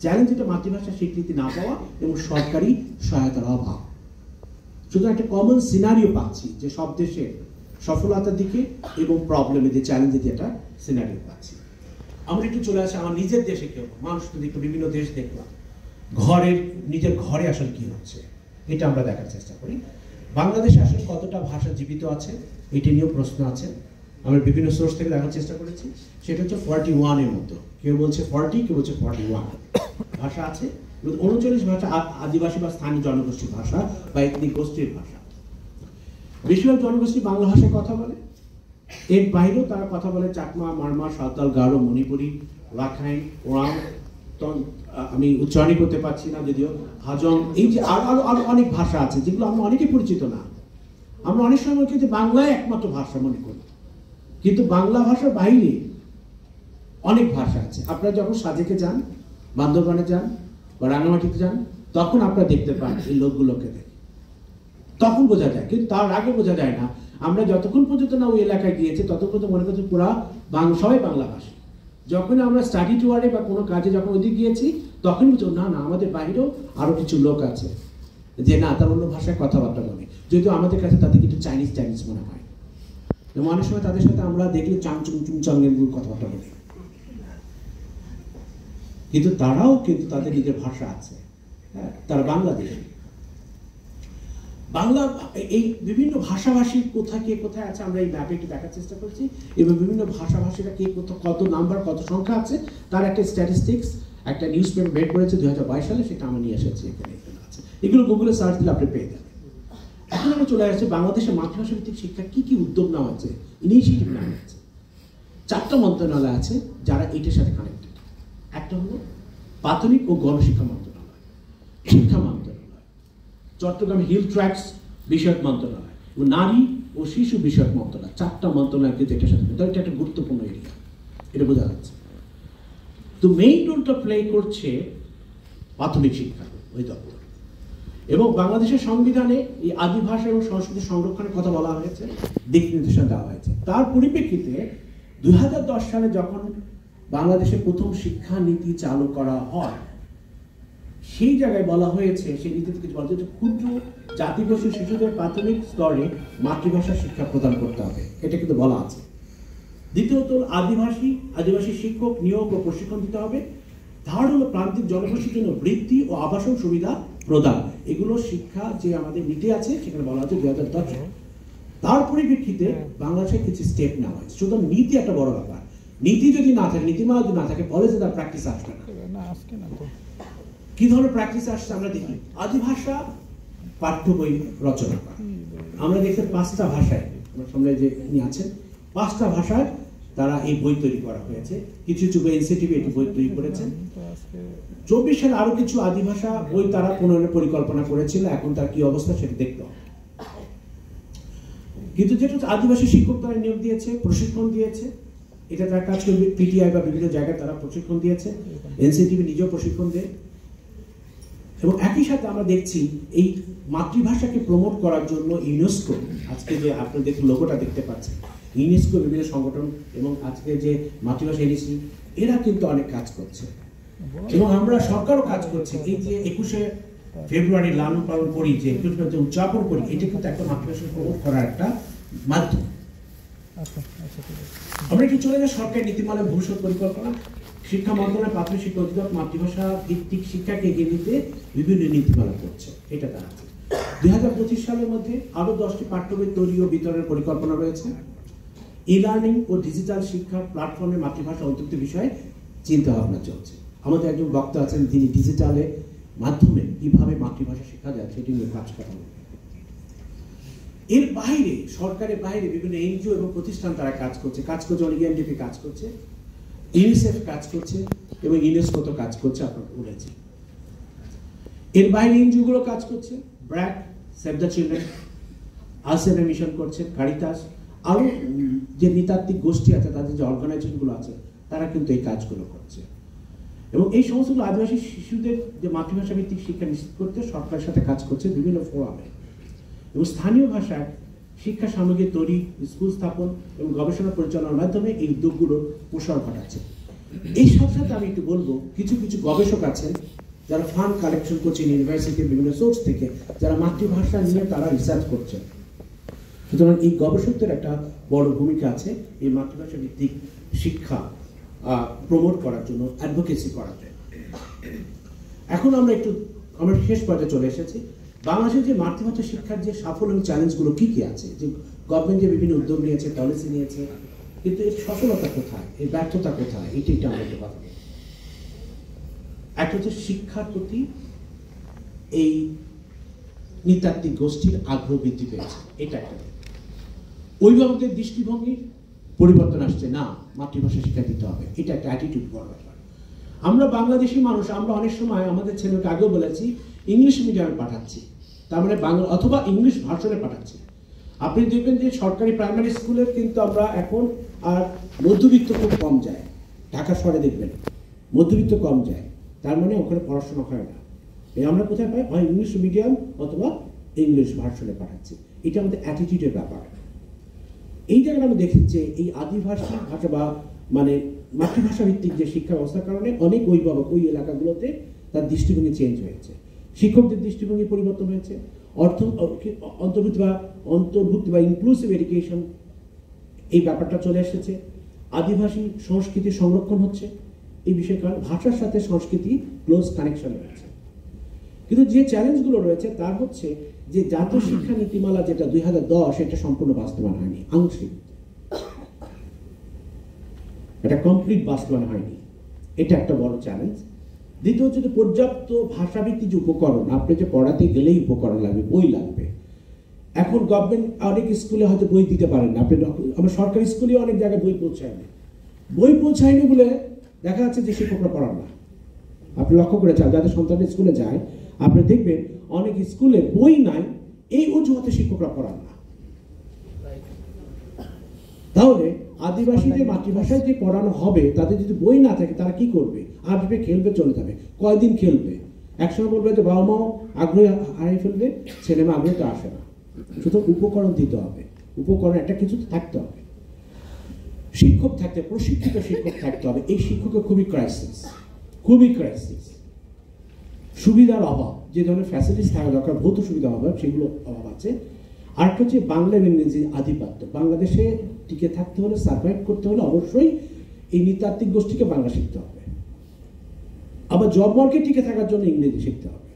Speaker 1: চ্যালেঞ্জ যেটা মাতৃভাষা স্বীকৃতি না পাওয়া এবং সরকারি সহায়তার অভাব। শুধু একটা কমন সিনারিও পাচ্ছি যে সব দেশে সফলতার দিকে এবং প্রবলেমের যে চ্যালেঞ্জের যেটা সিনারিও পাচ্ছি। আমরা একটু চলে আসি আমার নিজের দেশে কেউ মানুষ তো দেখলো, বিভিন্ন দেশ দেখলাম, নিজের ঘরে আসলে কি হচ্ছে এটা আমরা দেখার চেষ্টা করি। বাংলাদেশে আসলে কতটা ভাষা জীবিত আছে এটি নিয়েও প্রশ্ন আছে। আমরা বিভিন্ন সোর্স থেকে দেখার চেষ্টা করেছি, সেটা হচ্ছে 41-এর মতো। কেউ বলছে 40, কেউ বলছে 41 ভাষা আছে। 39 ভাষা আদিবাসী বা স্থানীয় জনগোষ্ঠীর ভাষা বা এথনিক গোষ্ঠীর ভাষা। বেশিরভাগ জনগোষ্ঠী বাংলা ভাষায় কথা বলে, এর বাইরেও তারা কথা বলে চাকমা, মারমা, সাঁওতাল, গারো, মণিপুরি, রাখাইন, ওরাং, আমি উচ্চারণই করতে পারছি না যদিও, হাজং, এই যে আরো আরো অনেক ভাষা আছে যেগুলো আমরা অনেকে পরিচিত না। আমরা অনেক সময় কিন্তু বাংলায় একমাত্র ভাষা মনে করি, কিন্তু বাংলা ভাষার বাইরে অনেক ভাষা আছে। আপনারা যখন সাজেকে যান, বান্দরবানে যান বা রাঙামাটিতে যান, তখন আপনারা দেখতে পান এই লোকগুলোকে, তখন বোঝা যায়, কিন্তু তার আগে বোঝা যায় না। আমরা যতক্ষণ পর্যন্ত না ওই এলাকায় গিয়েছি ততক্ষণ পর্যন্ত মনে করছি পুরা সবাই বাংলা ভাষী। যখন আমরা স্টাডি টুয়ারে বা কোনো কাজে যখন ওদিকে গিয়েছি, তখন বুঝো না না আমাদের বাইরেও আরো কিছু লোক আছে যে না তার অন্য ভাষায় কথাবার্তা বলে, যদিও আমাদের কাছে তাদের কিন্তু চাইনিজ চাইনিজ মনে হয়। অনেক সময় তাদের সাথে আমরা দেখলে চাংচুং চুংচাং এর কথাবার্তা বলি, কিন্তু তারাও কিন্তু তাদের নিজের ভাষা আছে। হ্যাঁ, তারা বাংলাদেশী। বাংলা এই বিভিন্ন ভাষাভাষী কোথায় কে কোথায় আছে আমরা এই ম্যাপে একটু দেখার চেষ্টা করছি, এবং বিভিন্ন ভাষাভাষীরা কে কত নাম্বার কত সংখ্যা আছে তার একটা স্ট্যাটিস্টিক্স একটা নিউজ পেপার বের করেছে 2022 সালে, সেটা আমি নিয়ে এসেছি এখানে আছে। এগুলো গুগলে সার্চ দিলে আপনি পেয়ে যাবেন। এখন আমরা চলে আসছে বাংলাদেশের মাতৃভাষা ভিত্তিক শিক্ষা কি কি উদ্যোগ নেওয়া হচ্ছে, ইনিশিয়েটিভ নেওয়া হচ্ছে। 4টা মন্ত্রণালয় আছে যারা এটার সাথে কানেক্টেড। একটা হলো প্রাথমিক ও গণশিক্ষা মন্ত্রণালয়, শিক্ষা মন্ত্রণালয়, চট্টগ্রাম হিল ট্র্যাক্স বিষয়ক মন্ত্রণালয় ও নারী ও শিশু বিষয়ক মন্ত্রণালয়। 4টা মন্ত্রণালয় কিন্তু এটার সাথে, এটা একটা গুরুত্বপূর্ণ এরিয়া, এটা বোঝা যাচ্ছে। তো মেইন রোলটা প্লে করছে প্রাথমিক শিক্ষা অধিদপ্তর, এবং বাংলাদেশের সংবিধানে এই আদি ভাষা এবং সংস্কৃতি সংরক্ষণের কথা বলা হয়েছে, দিক নির্দেশনা দেওয়া হয়েছে। তার পরিপ্রেক্ষিতে 2010 সালে যখন বাংলাদেশে প্রথম শিক্ষা নীতি চালু করা হয়, সেই জায়গায় বলা হয়েছে, সেই নীতি থেকে বলা হয়েছে ক্ষুদ্র জাতিগোষ্ঠী শিশুদের প্রাথমিক স্তরে মাতৃভাষা শিক্ষা প্রদান করতে হবে, এটা কিন্তু বলা আছে। দ্বিতীয়ত আদিবাসী শিক্ষক নিয়োগ ও প্রশিক্ষণ দিতে হবে। থার্ড হলো প্রান্তিক জনগোষ্ঠীর জন্য বৃত্তি ও আবাসন সুবিধা প্রদান। এগুলো শিক্ষা যে আমাদের নীতি আছে সেখানে বলা হচ্ছে 2010। তার পরিপ্রেক্ষিতে বাংলাদেশে কিছু স্টেপ নেওয়া হয়েছে। সুতরাং নীতি একটা বড় ব্যাপার। নীতি যদি না থাকে, নীতিমালা যদি না থাকে, কলেজে তার প্র্যাকটিস আসবে না। কি ধরনের প্র্যাকটিস আসছে আমরা দেখি। আদিভাষা পাঠ্য বই রচনা করা, আমরা দেখতে 5টা ভাষায়, আমার সামনে যে নিয়ে আছেন 5টা ভাষায় তারা এই বই তৈরি করা হয়েছে। কিছু কিছু এনসিটিভি এটি বই তৈরি করেছেন। 24 সালে আরো কিছু আদিভাষা বই তারা প্রণয়নের পরিকল্পনা করেছিল, এখন তার কি অবস্থা সেটা দেখতে হবে। কিন্তু যেটা আদিবাসী শিক্ষক তারা নিয়োগ দিয়েছে, প্রশিক্ষণ দিয়েছে, এটা তার কাজ করবে। পিটিআই বা বিভিন্ন জায়গায় তারা প্রশিক্ষণ দিয়েছে, এনসিটিভি নিজেও প্রশিক্ষণ দেয়। এবং একই সাথে আমরা দেখছি এই মাতৃভাষাকে প্রমোট করার জন্য ইউনেস্কো, আজকে যে আপনারা দেখুন লোগোটা দেখতে পাচ্ছেন, ইউনেস্কো বিভিন্ন সংগঠন এবং আজকে যে মাতৃভাষা ইনস্টিটিউট, এরা কিন্তু অনেক কাজ করছে, এবং আমরা সরকারও কাজ করছে। এই যে 21শে ফেব্রুয়ারি লালন পালন করি, যে 21 উদযাপন করি, এটা কিন্তু একটা মাতৃভাষা প্রমোট করার একটা মাধ্যম। আমরা একটু চলে যাই সরকারি নীতিমালা ভবিষ্যৎ পরিকল্পনা। শিক্ষা মন্ত্রণালয় প্রাথমিক শিক্ষা অধিদপ্তর মাতৃভাষা ভিত্তিক শিক্ষাকে এগিয়ে নিতে বিভিন্ন নীতিমালা করছে, এটা তার আছে। 2025 সালের মধ্যে আরো 10টি পাঠ্য বই তৈরি ও বিতরণের পরিকল্পনা রয়েছে। ই লার্নিং ও ডিজিটাল শিক্ষা প্ল্যাটফর্মে মাতৃভাষা অন্তর্ভুক্ত বিষয়ে চিন্তা ভাবনা চলছে। আমাদের একজন বক্তা আছেন যিনি ডিজিটালের মাধ্যমে কিভাবে মাতৃভাষা শেখা যায় সেটি নিয়ে কাজ করেন। এর বাইরে, সরকারের বাইরে বিভিন্ন এনজিও এবং প্রতিষ্ঠান তারা কাজ করছে। অনেক ইউএনডিপি কাজ করছে, ইউনিসেফ কাজ করছে, এবং ইউনেস্কো তো কাজ করছে, আপনারা বলেছি। এর বাইরে এনজিওগুলো কাজ করছে, ব্র্যাক, সেভ দ্য চিলড্রেন, আলসেনা মিশন করছে, কারিতাস, আরো যে নৃতাত্ত্বিক গোষ্ঠী আছে, তাদের যে অর্গানাইজেশনগুলো আছে, তারা কিন্তু এই কাজগুলো করছে। এবং এই সমস্তগুলো আদিবাসী শিশুদের যে মাতৃভাষা ভিত্তিক শিক্ষা নিশ্চিত করতে সরকারের সাথে কাজ করছে বিভিন্ন ফোরামে। এবং স্থানীয় ভাষায় শিক্ষা সামগ্রী তৈরি, স্কুল স্থাপন এবং গবেষণা পরিচালনার মাধ্যমে এই উদ্যোগগুলো প্রসার ঘটাচ্ছে। এই সাথে আমি একটু বলবো, কিছু কিছু গবেষক আছেন যারা ফান্ড কালেকশন করছেন ইউনিভার্সিটির বিভিন্ন সোর্স থেকে, যারা মাতৃভাষা নিয়ে তারা রিসার্চ করছেন। সুতরাং এই গবেষকদের একটা বড় ভূমিকা আছে এই মাতৃভাষা ভিত্তিক শিক্ষা প্রমোট করার জন্য, অ্যাডভোকেসি করার জন্য। এখন আমরা শেষ পর্যায়ে চলে এসেছি। বাংলাদেশের যে মাতৃভাষা শিক্ষার যে সাফল্য এবং চ্যালেঞ্জগুলো কি কি আছে, যে গভর্নমেন্ট যে বিভিন্ন উদ্যোগ নিয়েছে, পলিসি নিয়েছে, কিন্তু এর সফলতা কোথায়, এর ব্যর্থতা কোথায়, এটা আমরা একটু কথা বলি। একটা হচ্ছে শিক্ষার প্রতি এই নৃতাত্ত্বিক গোষ্ঠীর আগ্রহ বৃদ্ধি পেয়েছে, এটা একটা। অভিভাবকদের দৃষ্টিভঙ্গির পরিবর্তন আসছে, না মাতৃভাষা শিক্ষা দিতে হবে, এটা একটা অ্যাটিটিউড বড় ব্যাপার। আমরা বাংলাদেশি মানুষ, আমরা অনেক সময় আমাদের ছেলেকে আগেও বলেছি ইংলিশ মিডিয়ামে পাঠাচ্ছি, তার মানে বাংলা অথবা ইংলিশ ভার্সনে পাঠাচ্ছি। আপনি দেখবেন যে সরকারি প্রাইমারি স্কুলের কিন্তু আমরা এখন আর মধ্যবিত্ত খুব কম যায়, ঢাকা শহরে দেখবেন মধ্যবিত্ত কম যায়, তার মানে ওখানে পড়াশোনা হয় না। আমরা কোথায় পাই? হয় ইংলিশ মিডিয়াম অথবা ইংলিশ ভার্সনে পাঠাচ্ছি। এটা আমাদের অ্যাটিটিউডের ব্যাপার। এই জায়গায় আমরা দেখি যে এই আদিবাসী ভাষা বা মানে মাতৃভাষা ভিত্তিক যে শিক্ষা ব্যবস্থার কারণে অনেক অভিভাবক ওই এলাকাগুলোতে তার দৃষ্টিভঙ্গি চেঞ্জ হয়েছে, শিক্ষকদের দৃষ্টিভঙ্গি পরিবর্তন হয়েছে, অন্তর্ভুক্ত বা ইনক্লুসিভ এডুকেশন এই ব্যাপারটা চলে এসেছে, আদিবাসী সংস্কৃতি সংরক্ষণ হচ্ছে। এই বিষয়ের কারণে ভাষার সাথে সংস্কৃতি ক্লোজ কানেকশন রয়েছে। কিন্তু যে চ্যালেঞ্জগুলো রয়েছে তার হচ্ছে যে জাতীয় শিক্ষা নীতিমালা যেটা 2010 এটা সম্পূর্ণ বাস্তবায়ন হয়নি, আংশিক, এটা কমপ্লিট বাস্তবায়ন হয়নি। এটা একটা বড় চ্যালেঞ্জ। দ্বিতীয় হচ্ছে যে পর্যাপ্ত ভাষাভিত্তিক যে উপকরণ, আপনি যে পড়াতে গেলেই উপকরণ লাগবে, বই লাগবে। এখন গভর্নমেন্ট অনেক স্কুলে হয়তো বই দিতে পারেন না, আপনি আমার সরকারি স্কুলে অনেক জায়গায় বই পৌঁছায়নি। বই পৌঁছায়নি বলে দেখা যাচ্ছে যে শিক্ষকরা পড়ান না। আপনি লক্ষ্য করে চান, যাদের সন্তানের স্কুলে যায় আপনি দেখবেন অনেক স্কুলে বই নাই, এই অজুহাতে শিক্ষকরা পড়ান না। তাহলে আদিবাসীদের মাতৃভাষায় যে পড়ানো হবে তাদের যদি বই না থাকে তারা কি করবে? আসবে, খেলবে, চলে যাবে। কয়দিন খেলবে? একসময় বলবে যে বাবা মাও আগ্রহ হারিয়ে ফেলবে, ছেলে মেয়ে আগ্রহ তো আসে না। সুতরাং উপকরণ দিতে হবে, উপকরণ একটা কিছু থাকতে হবে, শিক্ষক থাকতে, প্রশিক্ষিত শিক্ষক থাকতে হবে। এই শিক্ষকের খুবই ক্রাইসিস, খুবই ক্রাইসিস। সুবিধার অভাব, যে ধরনের ফ্যাসিলিটিস থাকা দরকার, ভৌত সুবিধার অভাব, সেগুলো অভাব আছে। আরেকটা হচ্ছে বাংলা এবং ইংরেজি আধিপত্য। বাংলাদেশে টিকে থাকতে হলে, সার্ভাইভ করতে হলে অবশ্যই এই নৃতাত্ত্বিক গোষ্ঠীকে বাংলা শিখতে হবে। আবার জব মার্কেট টিকে থাকার জন্য ইংরেজি শিখতে হবে।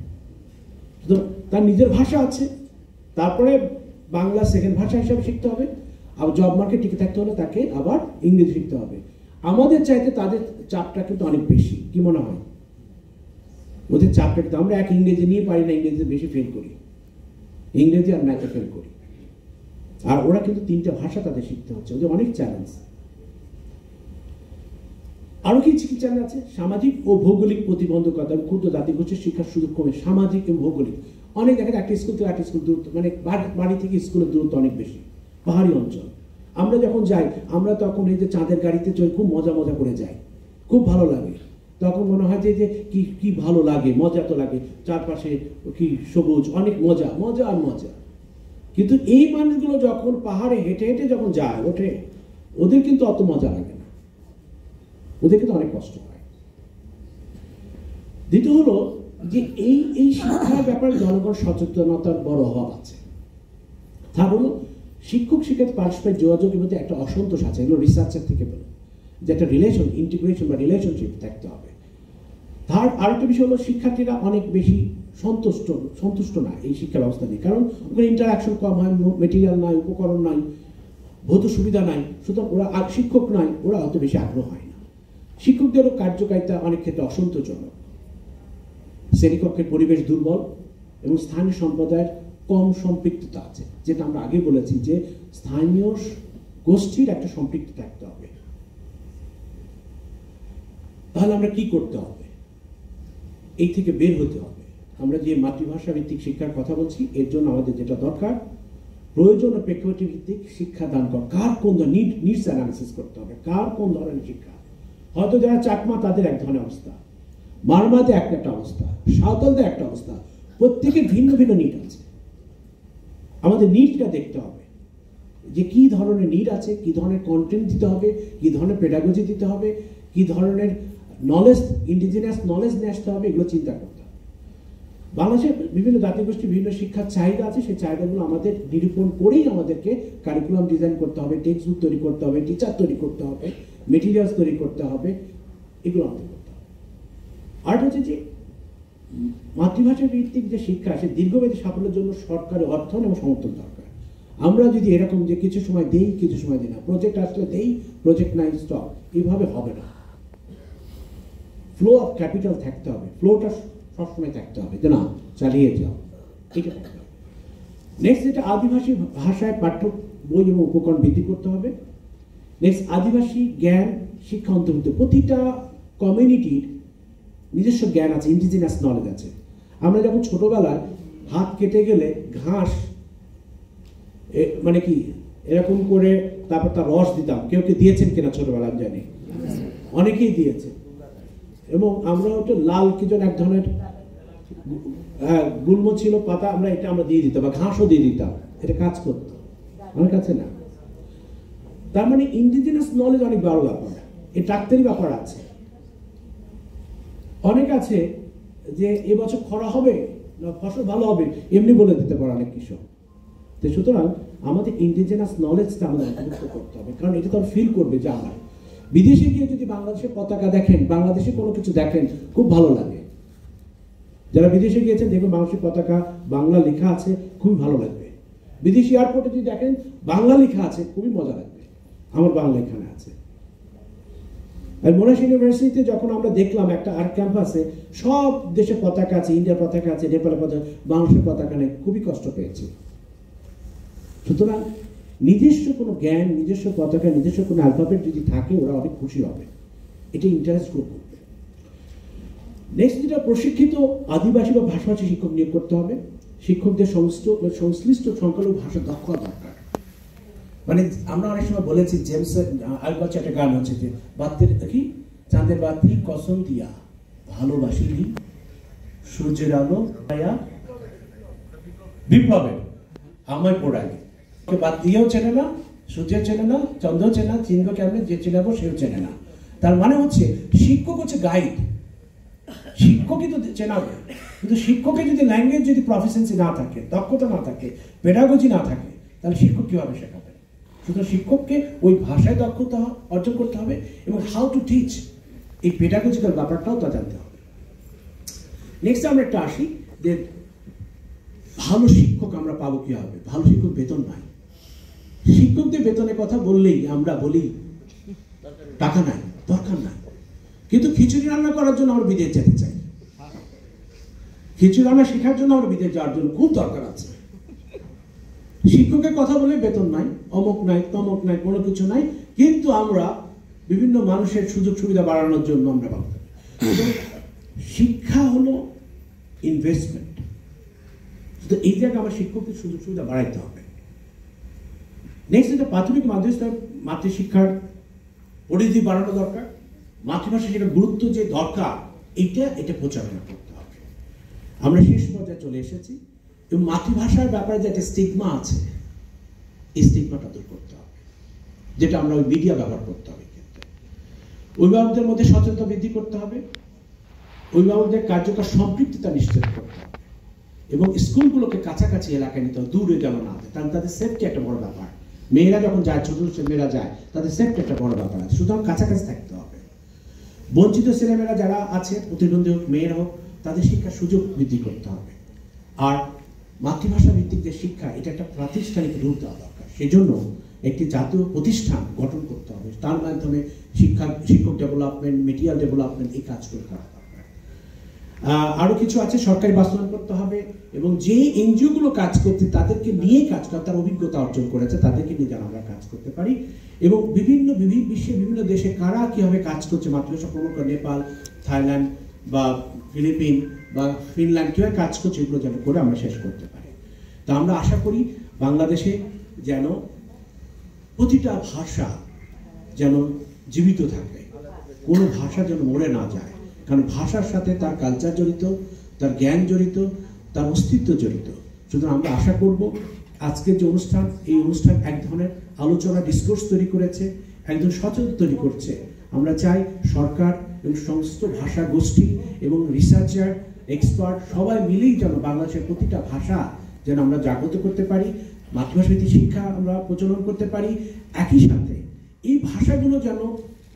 Speaker 1: তার নিজের ভাষা আছে, তারপরে বাংলা সেকেন্ড ভাষা হিসাবে শিখতে হবে। আবার জব মার্কেট টিকে থাকতে হলে তাকে আবার ইংরেজি শিখতে হবে। আমাদের চাইতে তাদের চাপটা কিন্তু অনেক বেশি। কি মনে হয়? ওদের চাপটা কিন্তু আমরা এক ইংরেজি নিয়ে পারি না, ইংরেজিতে বেশি ফেল করি, ইংরেজি আর ম্যাথে ফেল করি। আর ওরা কিন্তু তিনটা ভাষা তাদের শিখতে হচ্ছে, ওদের অনেক চ্যালেঞ্জ। আরো কি চ্যালেঞ্জ আছে? সামাজিক ও ভৌগোলিক প্রতিবন্ধকতা, ক্ষুদ্র জাতিগোষ্ঠীর শিক্ষার সুযোগ কমে। সামাজিক এবং ভৌগোলিক অনেক দেখা যায় একটা স্কুল থেকে একটা স্কুল দূরত্ব, মানে বাড়ি থেকে স্কুলের দূরত্ব অনেক বেশি, পাহাড়ি অঞ্চল। আমরা যখন যাই আমরা তখন এই যে চাঁদের গাড়িতে চড়ে খুব মজা করে যাই, খুব ভালো লাগে। তখন মনে হয় যে কি কি ভালো লাগে, মজা তো লাগে, চারপাশে কি সবুজ, অনেক মজা মজা আর মজা। কিন্তু এই মানুষগুলো যখন পাহাড়ে হেঁটে হেঁটে যখন যায় ওঠে, ওদের কিন্তু অত মজা লাগে না, ওদের কিন্তু অনেক কষ্ট হয়। দ্বিতীয় হলো যে এই শিক্ষার ব্যাপারে জনগণ সচেতনতার বড় অভাব আছে। তার হলো শিক্ষক শিক্ষার্থী পারস্পরিক যোগাযোগের মধ্যে একটা অসন্তোষ আছে, এগুলো রিসার্চের থেকে বলে যে একটা রিলেশন, ইন্টিগ্রেশন বা রিলেশনশিপ থাকতে হবে। তার আরেকটা বিষয় হলো শিক্ষার্থীরা অনেক বেশি সন্তুষ্ট না এই শিক্ষা ব্যবস্থা নিয়ে, কারণ ওখানে ইন্টারাকশন কম হয়, মেটেরিয়াল নাই, উপকরণ নাই, ভৌত সুবিধা নাই। সুতরাং ওরা শিক্ষক নাই, ওরা অত বেশি আগ্রহ হয় না। শিক্ষকদেরও কার্যকারিতা অনেক ক্ষেত্রে অসন্তোষজনক, শ্রেণীকক্ষের পরিবেশ দুর্বল এবং স্থানীয় সম্প্রদায়ের কম সম্পৃক্ততা আছে। যেটা আমরা আগে বলেছি যে স্থানীয় গোষ্ঠীর একটা সম্পৃক্ত থাকতে হবে। তাহলে আমরা কি করতে হবে? এই থেকে বের হতে হবে। আমরা যে মাতৃভাষা ভিত্তিক শিক্ষার কথা বলছি, এর জন্য আমাদের যেটা দরকার, প্রয়োজন ও প্রেক্ষাপট ভিত্তিক শিক্ষা দান করা। কার কোন নিডস অ্যানালিসিস করতে হবে, কার কোন ধরনের শিক্ষা। হয়তো যারা চাকমা তাদের এক ধরনের অবস্থা, মারমাতে একটা অবস্থা, সাঁওতালদের একটা অবস্থা, প্রত্যেকের ভিন্ন ভিন্ন নিড আছে। আমাদের নিডটা দেখতে হবে যে কি ধরনের নিড আছে, কি ধরনের কন্টেন্ট দিতে হবে, কি ধরনের পেডাগজি দিতে হবে, কি ধরনের নলেজ, ইন্ডিজিনাস নলেজ নিয়ে আসতে হবে, এগুলো চিন্তা করতে হবে। বাংলাদেশে বিভিন্ন জাতিগোষ্ঠীর বিভিন্ন শিক্ষার চাহিদা আছে, সেই চাহিদাগুলো আমাদের নিরূপণ করেই আমাদেরকে কারিকুলাম ডিজাইন করতে হবে, টেক্সট বুক তৈরি করতে হবে, টিচার তৈরি করতে হবে, মেটেরিয়ালস তৈরি করতে হবে, এগুলো আমাদের করতে হবে। আর হচ্ছে যে মাতৃভাষা ভিত্তিক যে শিক্ষা, সে দীর্ঘমেয়াদী সাফল্যের জন্য সরকারের অর্থন এবং সমর্থন দরকার। আমরা যদি এরকম যে কিছু সময় দেই, কিছু সময় দিই না, প্রজেক্ট আসলে দেই, প্রজেক্ট নাই স্টপ, এইভাবে হবে না। ফ্লো অফ ক্যাপিটাল থাকতে হবে, ফ্লোটা সবসময় থাকতে হবে, যে না চালিয়ে যাও, এটা থাকতে হবে। নেক্সট যেটা আদিবাসী ভাষায় পাঠ্য বই এবং উপকরণ বৃদ্ধি করতে হবে। নেক্সট আদিবাসী জ্ঞান শিক্ষা অন্তর্ভুক্ত। প্রতিটা কমিউনিটির নিজস্ব জ্ঞান আছে, ইন্ডিজিনাস নলেজ আছে। আমরা যখন ছোটবেলায় হাত কেটে গেলে ঘাস মানে কি এরকম করে তারপর তার রস দিতাম, কেউ কে দিয়েছেন কিনা ছোটবেলায় আমি জানি, অনেকেই দিয়েছে। এবং আমরা ওটা লাল কি যেন এক ধরনের গুল্ম ছিল পাতা, আমরা দিয়ে দিতাম, বা ঘাসও দিয়ে দিতাম, এটা কাজ করতো। আমার কাছে না, তার মানে ইন্ডিজিনাস নলেজ অনেক বড় ব্যাপার। এই ডাক্তারি ব্যাপার আছে, অনেক আছে যে এবছর খরা হবে না ফসল ভালো হবে এমনি বলে দিতে পারে অনেক কৃষক। তো সুতরাং আমাদের ইন্ডিজিনাস নলেজটা আমাদের অন্তর্ভুক্ত করতে হবে, কারণ এটা তো ফিল করবে যে আমার বিদেশে গিয়ে যদি বাংলাদেশের পতাকা দেখেন, বাংলাদেশে কোনো কিছু দেখেন, খুব ভালো লাগে। যারা বিদেশে গিয়েছেন দেখবেন বাংলাদেশের পতাকা বাংলা লেখা আছে, খুবই ভালো লাগবে। বিদেশি এয়ারপোর্টে যদি দেখেন বাংলা লেখা আছে, খুবই মজা লাগবে, আমার বাংলা এখানে আছে। আর মোনাশ ইউনিভার্সিটিতে যখন আমরা দেখলাম একটা আর্ট ক্যাম্পাসে সব দেশের পতাকা আছে, ইন্ডিয়ার পতাকা আছে, নেপালের পতাকা, বাংলাদেশের পতাকা নেই, খুবই কষ্ট পেয়েছি। সুতরাং নিজস্ব কোনো জ্ঞান, নিজস্ব পতাকা, নিজস্ব কোনো অ্যালফাবেট যদি থাকে, ওরা অনেক খুশি হবে, এটা ইন্টারেস্ট গ্রো করবে। নেক্সট যেটা, প্রশিক্ষিত আদিবাসী বা ভাষাভাষী শিক্ষক নিয়োগ করতে হবে। শিক্ষকদের সংশ্লিষ্ট সংখ্যালঘু ভাষা দক্ষতা দরকার। মানে আমরা অনেক সময় বলেছি, জেমস আলবার্ট একটা গান হচ্ছে যে বাতির কি চাঁদের বাতি কসম দিয়া ভালোবাসিনি, সূর্যের আলো বিপ্লবের আমায় পোড়ায়নি। বাদ দিয়েও চেনে না, সূর্যের চেনে না, চন্দ্র চেনে না, চিনব কেমন, যে চেনাবো সেও চেনে না। তার মানে হচ্ছে শিক্ষক হচ্ছে গাইড, শিক্ষকই তো চেনাবে। কিন্তু শিক্ষকের যদি ল্যাঙ্গুয়েজ যদি প্রফিসিয়েন্সি না থাকে, দক্ষতা না থাকে, পেডাগজি না থাকে, তাহলে শিক্ষক কিভাবে শেখাবে? সুতরাং শিক্ষককে ওই ভাষায় দক্ষতা অর্জন করতে হবে এবং হাউ টু টিচ, এই পেডাগজিক্যাল ব্যাপারটাও তা জানতে হবে। নেক্সট আমরা একটা আসি যে ভালো শিক্ষক আমরা পাবো কি হবে? ভালো শিক্ষক বেতন নাই। শিক্ষকদের বেতনের কথা বললেই আমরা বলি টাকা নাই, দরকার নাই। কিন্তু খিচুড়ি রান্না করার জন্য আমরা বিদেশ যেতে চাই, খিচুড়ি রান্না শেখার জন্য আমরা বিদেশ যাওয়ার জন্য খুব দরকার আছে। শিক্ষকের কথা বলে বেতন নাই, অমুক নাই, তমক নাই, কোনো কিছু নাই, কিন্তু আমরা বিভিন্ন মানুষের সুযোগ সুবিধা বাড়ানোর জন্য আমরা ভাবতে। শিক্ষা হলো ইনভেস্টমেন্ট, তো এই জায়গায় আমার শিক্ষকদের সুযোগ সুবিধা বাড়াইতে হবে। নেক্সট যেটা, প্রাথমিক মাতৃশিক্ষার পরিধি বাড়ানো দরকার। মাতৃভাষা শেখার গুরুত্ব যে দরকার, এটা প্রচারণা করতে হবে। আমরা শেষ পর্যায়ে চলে এসেছি এবং মাতৃভাষার ব্যাপারে যে একটা স্টিগমা আছে, এই স্টিগমাটা দূর করতে হবে, যেটা আমরা ওই মিডিয়া ব্যবহার করতে হবে। অভিভাবকদের মধ্যে সচেতনতা বৃদ্ধি করতে হবে, অভিভাবকদের কার্যকর সম্পৃক্ততা নিশ্চিত করতে হবে এবং স্কুলগুলোকে কাছাকাছি এলাকায় নিতে হবে, দূরে যেন না হয়, কারণ তাদের সেফটি একটা বড় ব্যাপার। মেয়েরা যখন যায়, ছোট মেয়েরা যায়, তাদের সেফটি একটা বড় ব্যাপার আছে, সুতরাং কাছাকাছি থাকতে হবে। বঞ্চিত ছেলেমেয়েরা যারা আছে, প্রতিবন্ধী হোক, মেয়েরা হোক, তাদের শিক্ষার সুযোগ বৃদ্ধি করতে হবে। আর মাতৃভাষা ভিত্তিক যে শিক্ষা, এটা একটা প্রাতিষ্ঠানিক রূপ দেওয়া দরকার। সেই জন্য একটি জাতীয় প্রতিষ্ঠান গঠন করতে হবে, তার মাধ্যমে শিক্ষক ডেভেলপমেন্ট, মেটেরিয়াল ডেভেলপমেন্ট, এই কাজগুলো করা দরকার। আরো কিছু আছে, সরকারি বাস্তবায়ন করতে হবে এবং যে এনজিও গুলো কাজ করছে তাদেরকে নিয়ে কাজ করা, তার অভিজ্ঞতা অর্জন করেছে, তাদেরকে নিয়ে যেন আমরা কাজ করতে পারি। এবং বিশ্বের বিভিন্ন দেশে কারা কিভাবে কাজ করছে মাতৃভাষা প্রমোট করে, নেপাল, থাইল্যান্ড বা ফিলিপিন বা ফিনল্যান্ড কিভাবে কাজ করছে, এগুলো যেন করে আমরা শেষ করতে পারি। তা আমরা আশা করি বাংলাদেশে যেন প্রতিটা ভাষা যেন জীবিত থাকে, কোনো ভাষা যেন মরে না যায়, কারণ ভাষার সাথে তার কালচার জড়িত, তার জ্ঞান জড়িত, তার অস্তিত্ব জড়িত। সুতরাং আমরা আশা করব আজকের যে অনুষ্ঠান, এই অনুষ্ঠান এক ধরনের আলোচনা, ডিসকোর্স তৈরি করেছে, একজন সচেতন তৈরি করছে। আমরা চাই সরকার এবং সমস্ত ভাষা গোষ্ঠী এবং রিসার্চার, এক্সপার্ট সবাই মিলেই যেন বাংলাদেশের প্রতিটা ভাষা যেন আমরা জাগ্রত করতে পারি, মাতৃভাষা ভিত্তিক শিক্ষা আমরা প্রচলন করতে পারি। একই সাথে এই ভাষাগুলো যেন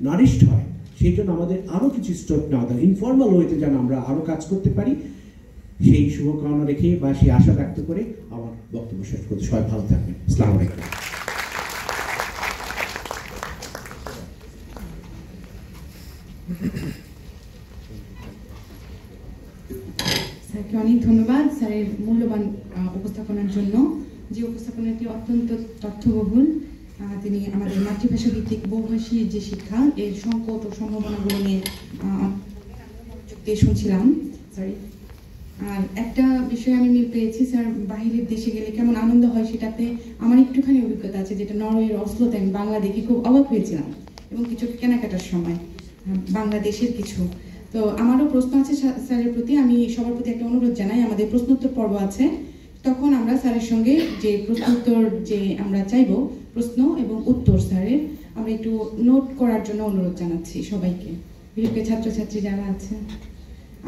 Speaker 1: নারিষ্ট হয়, সেই জন্য আমাদের আরো কিছু স্টেপ নেওয়া দরকার, ইনফর্মাল ওয়েতে যেন আমরা আরো কাজ করতে পারি। সেই শুভকামনা রেখে বা সেই আশা ব্যক্ত করে আমার বক্তব্য শেষ করতে, সবাই ভালো থাকবেন। আসসালামু আলাইকুম।
Speaker 2: স্যারকে অনেক ধন্যবাদ স্যারের মূল্যবান উপস্থাপনার জন্য, যে উপস্থাপনাটি অত্যন্ত তথ্যবহুল। তিনি আমাদের মাতৃভাষা ভিত্তিক বহুভাষী যে শিক্ষা, এর সংকট ও সম্ভাবনাগুলো নিয়ে তে শুনছিলাম, সরি। আর একটা বিষয় আমি মিল পেয়েছি, স্যার বাহিরের দেশে গেলে কেমন আনন্দ হয় সেটাতে আমার একটুখানি অভিজ্ঞতা আছে, যেটা নরওয়ের অসলোতে আমি বাংলা দেখে খুব অবাক হয়েছিলাম, এবং কিছু কেনাকাটার সময় বাংলাদেশের কিছু। তো আমারও প্রশ্ন আছে স্যারের প্রতি, আমি সবার প্রতি একটা অনুরোধ জানাই, আমাদের প্রশ্নোত্তর পর্ব আছে, তখন আমরা স্যারের সঙ্গে যে প্রশ্নোত্তর যে আমরা চাইবো, প্রশ্ন এবং উত্তর স্যারের, আমরা একটু নোট করার জন্য অনুরোধ জানাচ্ছি সবাইকে, বিশেষ করে ছাত্রছাত্রী যারা আছে।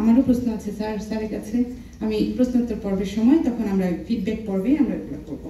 Speaker 2: আমারও প্রশ্ন আছে স্যারের কাছে, আমি প্রশ্নোত্তর পর্বের সময়, তখন আমরা ফিডব্যাক পর্বে আমরা এগুলো করবো।